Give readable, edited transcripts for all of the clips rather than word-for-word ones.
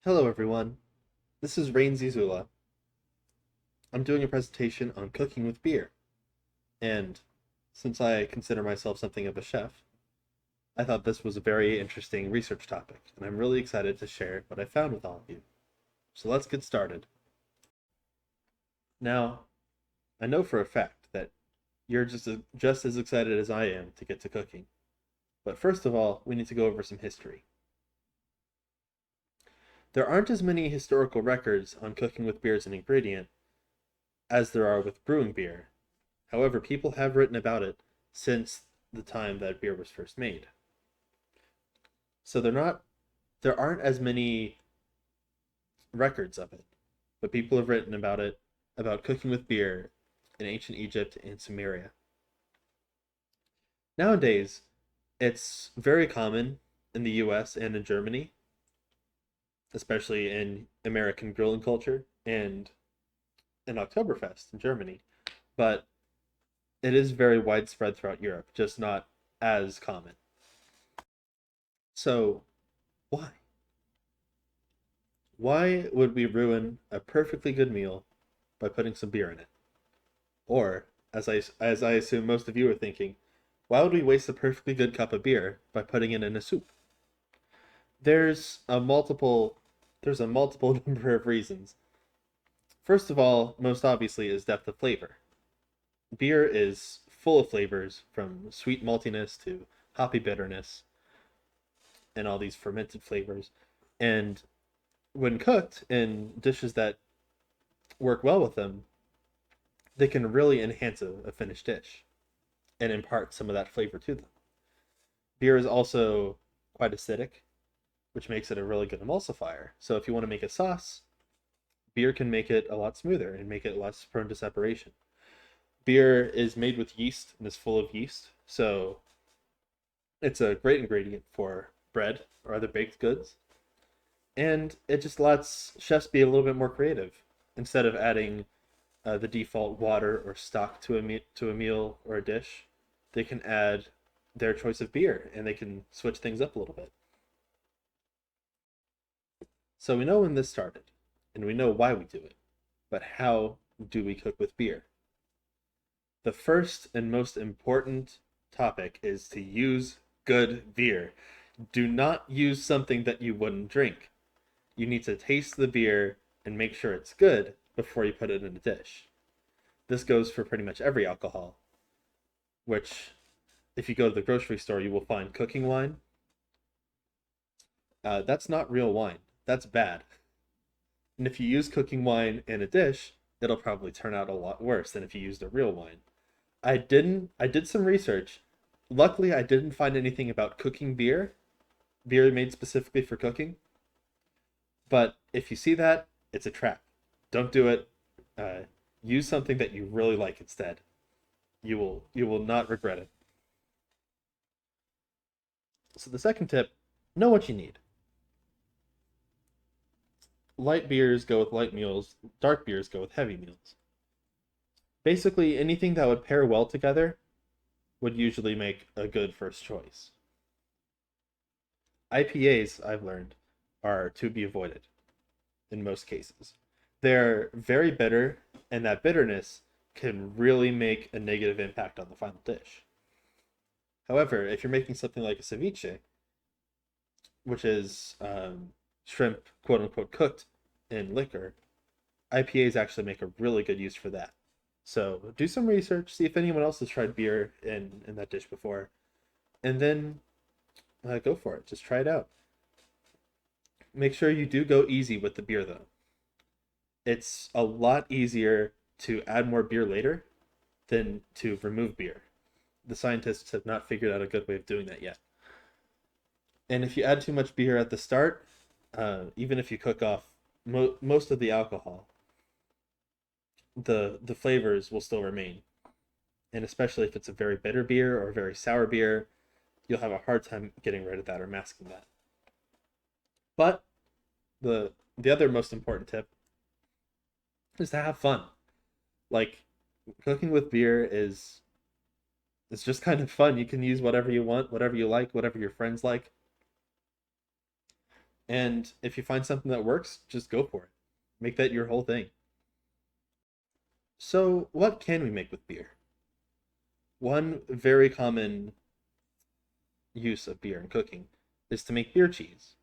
Hello everyone, this is Rain Zizula. I'm doing a presentation on cooking with beer, and since I consider myself something of a chef, I thought this was a very interesting research topic, and I'm really excited to share what I found with all of you. So let's get started. Now, I know for a fact that you're just as excited as I am to get to cooking, but first of all, we need to go over some history. There aren't as many historical records on cooking with beer as an ingredient as there are with brewing beer. However, people have written about it since the time that beer was first made. So there aren't as many records of it, but people have written about it, about cooking with beer in ancient Egypt and Sumeria. Nowadays, it's very common in the US and in Germany, especially in American grilling culture and in Oktoberfest in Germany, but it is very widespread throughout Europe, just not as common. So, why? Why would we ruin a perfectly good meal by putting some beer in it? Or, as I assume most of you are thinking, why would we waste a perfectly good cup of beer by putting it in a soup? There's a multiple there's a multiple number of reasons. First of all, most obviously, is depth of flavor. Beer is full of flavors from sweet maltiness to hoppy bitterness and all these fermented flavors. And when cooked in dishes that work well with them, they can really enhance a finished dish and impart some of that flavor to them. Beer is also quite acidic, which makes it a really good emulsifier. So if you want to make a sauce, beer can make it a lot smoother and make it less prone to separation. Beer is made with yeast and is full of yeast, so it's a great ingredient for bread or other baked goods. And it just lets chefs be a little bit more creative instead of adding the default water or stock to a meal or a dish. They can add their choice of beer and they can switch things up a little bit. So we know when this started and we know why we do it, but how do we cook with beer? The first and most important topic is to use good beer. Do not use something that you wouldn't drink. You need to taste the beer and make sure it's good before you put it in a dish. This goes for pretty much every alcohol, which, if you go to the grocery store, you will find cooking wine. That's not real wine. That's bad. And if you use cooking wine in a dish, it'll probably turn out a lot worse than if you used a real wine. I did some research. Luckily, I didn't find anything about cooking beer made specifically for cooking. But if you see that, it's a trap. Don't do it. Uh, Use something that you really like instead. You will not regret it. So the second tip, know what you need. Light beers go with light meals, dark beers go with heavy meals. Basically, anything that would pair well together would usually make a good first choice. IPAs, I've learned, are to be avoided in most cases. They're very bitter, and that bitterness can really make a negative impact on the final dish. However, if you're making something like a ceviche, which is shrimp, quote unquote, cooked in liquor, IPAs actually make a really good use for that. So do some research, see if anyone else has tried beer in that dish before, and then go for it. Just try it out. Make sure you do go easy with the beer though. It's a lot easier to add more beer later than to remove beer. The scientists have not figured out a good way of doing that yet. And if you add too much beer at the start, even if you cook off most of the alcohol, the flavors will still remain. And especially if it's a very bitter beer or a very sour beer, you'll have a hard time getting rid of that or masking that. But the other most important tip is to have fun. Like cooking with beer is it's just kind of fun. You can use whatever you want, whatever you like, whatever your friends like. And if you find something that works, just go for it. Make that your whole thing. So, what can we make with beer? One very common use of beer in cooking is to make beer cheese,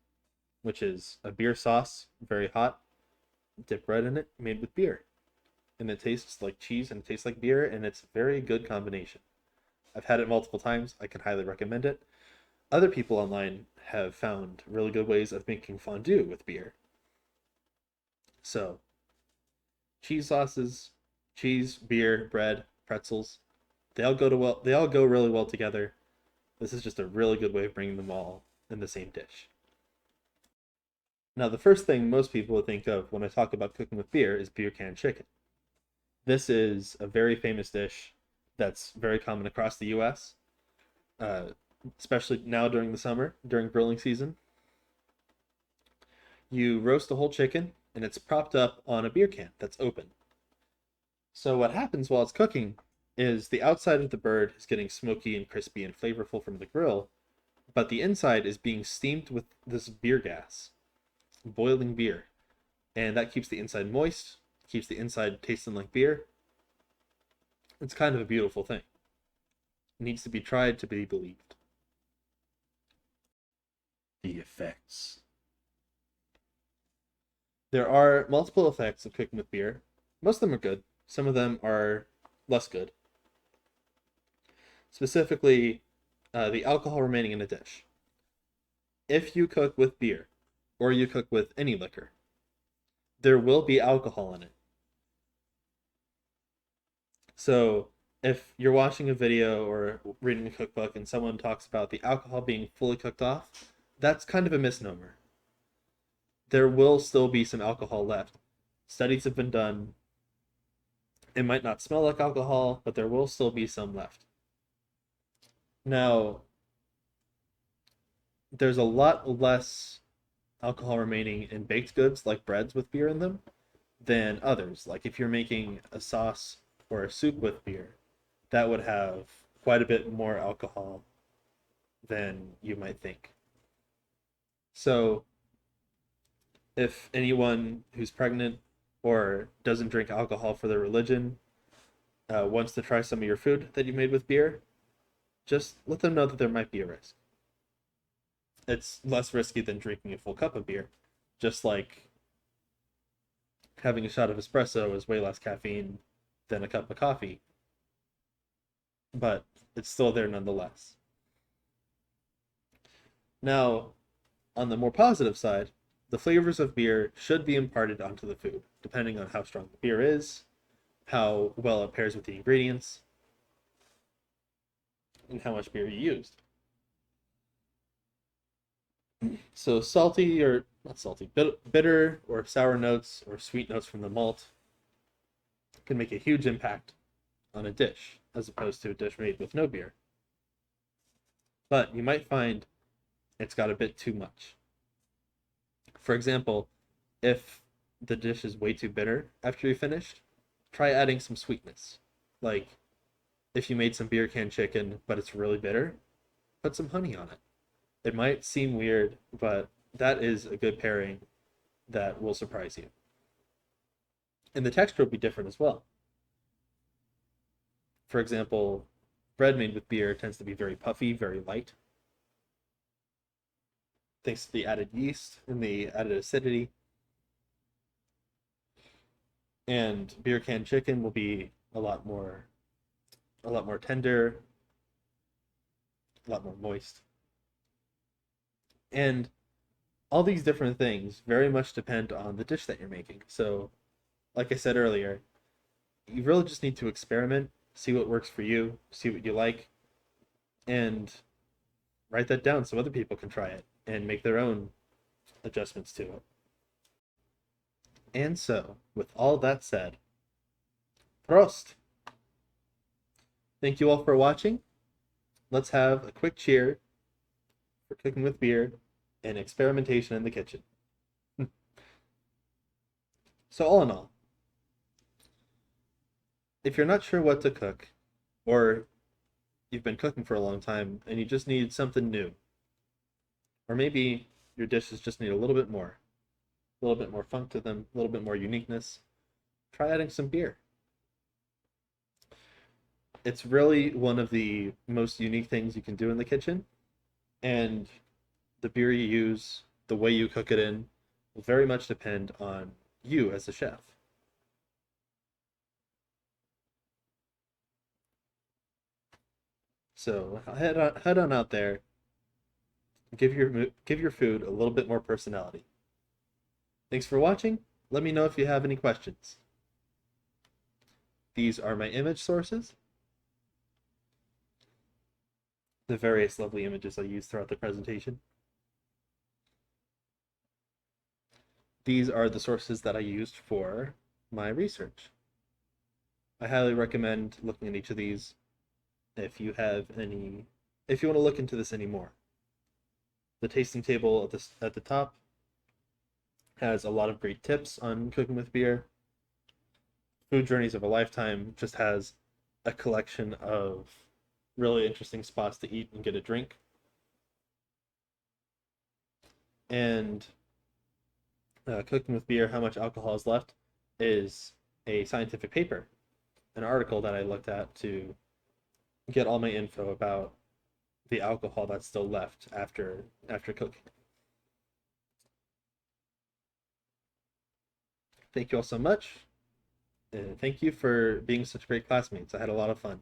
which is a beer sauce, very hot, dip bread in it, made with beer. And it tastes like cheese and it tastes like beer, and it's a very good combination. I've had it multiple times. I can highly recommend it. Other people online have found really good ways of making fondue with beer. So, cheese sauces, cheese, beer, bread, pretzels, they all go really well together. This is just a really good way of bringing them all in the same dish. Now, the first thing most people would think of when I talk about cooking with beer is beer can chicken. This is a very famous dish that's very common across the US, uh, especially now during the summer, during grilling season. You roast a whole chicken and it's propped up on a beer can that's open. So, what happens while it's cooking is the outside of the bird is getting smoky and crispy and flavorful from the grill, but the inside is being steamed with this beer gas, boiling beer. And that keeps the inside moist, keeps the inside tasting like beer. It's kind of a beautiful thing. It needs to be tried to be believed. The effects. There are multiple effects of cooking with beer. Most of them are good, some of them are less good. Specifically, the alcohol remaining in a dish. If you cook with beer, or you cook with any liquor, there will be alcohol in it. So if you're watching a video or reading a cookbook and someone talks about the alcohol being fully cooked off, that's kind of a misnomer. There will still be some alcohol left. Studies have been done. It might not smell like alcohol, but there will still be some left. Now, there's a lot less alcohol remaining in baked goods like breads with beer in them than others. Like if you're making a sauce or a soup with beer, that would have quite a bit more alcohol than you might think. So, if anyone who's pregnant or doesn't drink alcohol for their religion wants to try some of your food that you made with beer, just let them know that there might be a risk. It's less risky than drinking a full cup of beer, just like having a shot of espresso is way less caffeine than a cup of coffee, but it's still there nonetheless. Now, on the more positive side, the flavors of beer should be imparted onto the food, depending on how strong the beer is, how well it pairs with the ingredients, and how much beer you used. So salty or not salty, bitter or sour notes or sweet notes from the malt can make a huge impact on a dish as opposed to a dish made with no beer. But you might find it's got a bit too much. For example, if the dish is way too bitter after you finished, try adding some sweetness. Like if you made some beer can chicken, but it's really bitter, put some honey on it. It might seem weird, but that is a good pairing that will surprise you. And the texture will be different as well. For example, bread made with beer tends to be very puffy, very light, thanks to the added yeast and the added acidity. And beer can chicken will be a lot more tender, a lot more moist. And all these different things very much depend on the dish that you're making. So, like I said earlier, you really just need to experiment, see what works for you, see what you like, and write that down so other people can try it and make their own adjustments to it. And so, with all that said, Prost! Thank you all for watching. Let's have a quick cheer for cooking with beer and experimentation in the kitchen. So, all in all, if you're not sure what to cook, or you've been cooking for a long time and you just need something new, or maybe Your dishes just need a little bit more. A little bit more funk to them, a little bit more uniqueness. Try adding some beer. It's really one of the most unique things you can do in the kitchen, and the beer you use, the way you cook it in, will very much depend on you as a chef. So head on out there, give your food a little bit more personality. Thanks for watching. Let me know if you have any questions. These are my image sources, the various lovely images I use throughout the presentation. These are the sources that I used for my research. I highly recommend looking at each of these if you want to look into this anymore. The tasting table at the top has a lot of great tips on cooking with beer. Food Journeys of a Lifetime just has a collection of really interesting spots to eat and get a drink. And Cooking with Beer, How Much Alcohol is Left, is a scientific paper, an article that I looked at to get all my info about the alcohol that's still left after cooking. Thank you all so much. And thank you for being such great classmates. I had a lot of fun.